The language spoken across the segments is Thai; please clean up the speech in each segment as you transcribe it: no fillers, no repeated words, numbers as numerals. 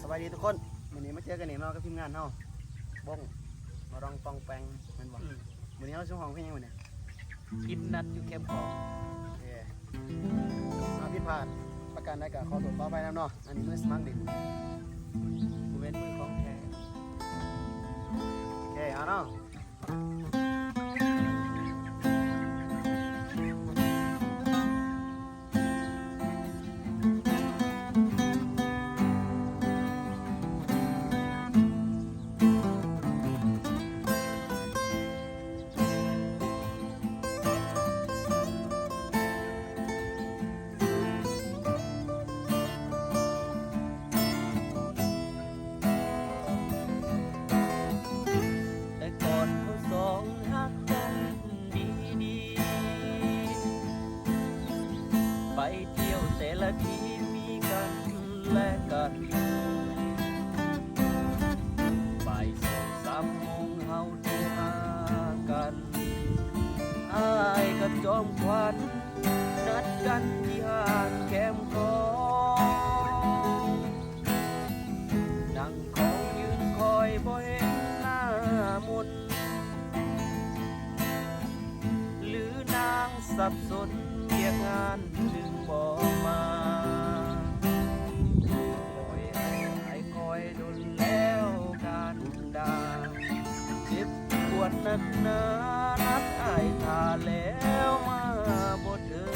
สวัสดีทุกคนวันนี้มาเจอกันอีกเนาะกับทีมงานเฮาบ้งมาลองปองแปงมันบอกวันนี้เราช่วงของเพียงยังวันนี้ กินนัดอยู่แคมป์ของ โอเคมาผิดพลาดประการใดกับขอตรวจต่อไปนะเนาะอันนี้มือสมัครดิ กูเว้นมือของแท้ โอเคเอาเนาะแต่ก่อนเขาสองฮักกันดีๆไปเที่ยวแต่ละทีมีกันและกันบ่ายสองสามโมงเฮาโทรหากันอ้ายกับจอมขวัญนัดกันที่ห้างแคมป์ของนั่งของยืนคอยบ่เห็นหน้ามนต์หรือนางสับสนเรียกงานจึงบอกมาคอยให้คอยดนแล้วการด่าเจ็บปวดนักหนานัดอ้ายท่าแล้วมาบ่ถึง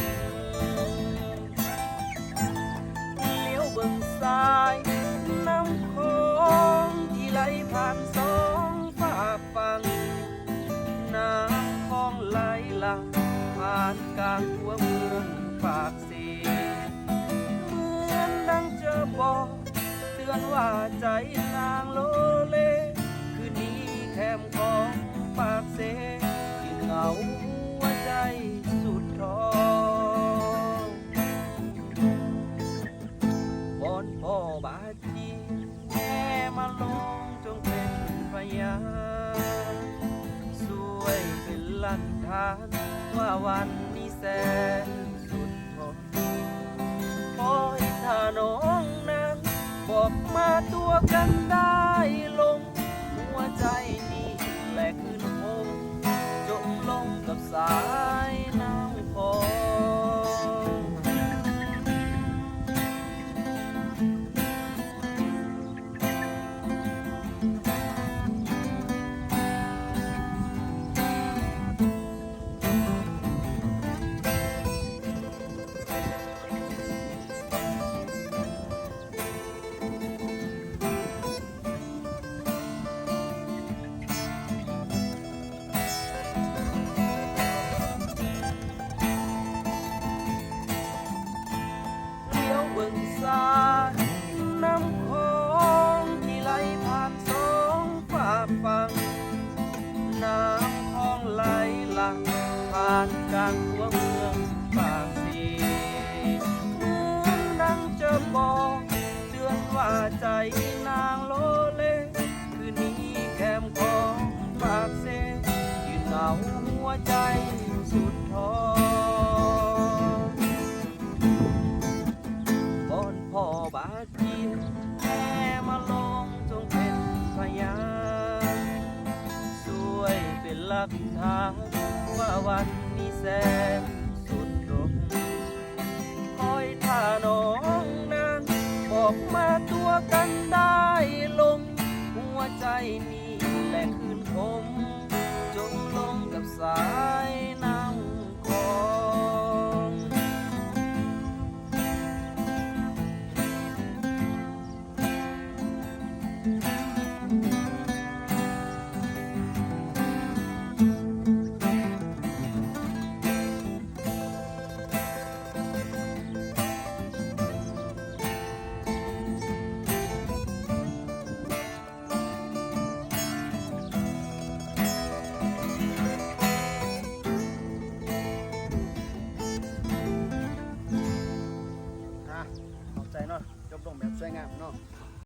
เลี้ยวเบิ่งซ้ายน้ำโขงที่ไหลผ่านสองฝากฝั่งน้ำคลองไหลหลังผ่านกลางหัวเมืองปากสีเหมือนดังจะบอกเตือนว่าใจนางโลเลคืนนี้แคมป์ของปากเสที่เหงาหัวใจสุดท้อวอนพ่อบาจีแม่มาลงจงเป็นพยานช่วยเป็นหลักฐานว่าวันนี้แสนสุดทนขอให้ถ้าน้องนั้นบอกมาตัวกันได้ลงหัวใจนี้แหลกขึ้นคงจมลงกับสายน้ำคลอง เลี้ยวเบิ่งซ้ายน้ำโขงที่ไหลผ่านสองฝากฝั่งน้ำคลองไหลหลังผ่านกลางหัวเมืองปากสีเหมือนดังจะบอกเตือนว่าใจนางโลเลคืนนี้แคมป์ของปากเสยืนเหงาหัวใจสุดท้อ บอนพ่อบาจีนแม่มาลงจงเป็นพยานช่วยเป็นหลักฐานว่าวันนี้แสนสุดตรงคอยถ้าน้องนั้นบอกมาตัวกันได้ลงหัวใจนี้แหลกคืนคมจมลงกับสายน้ำ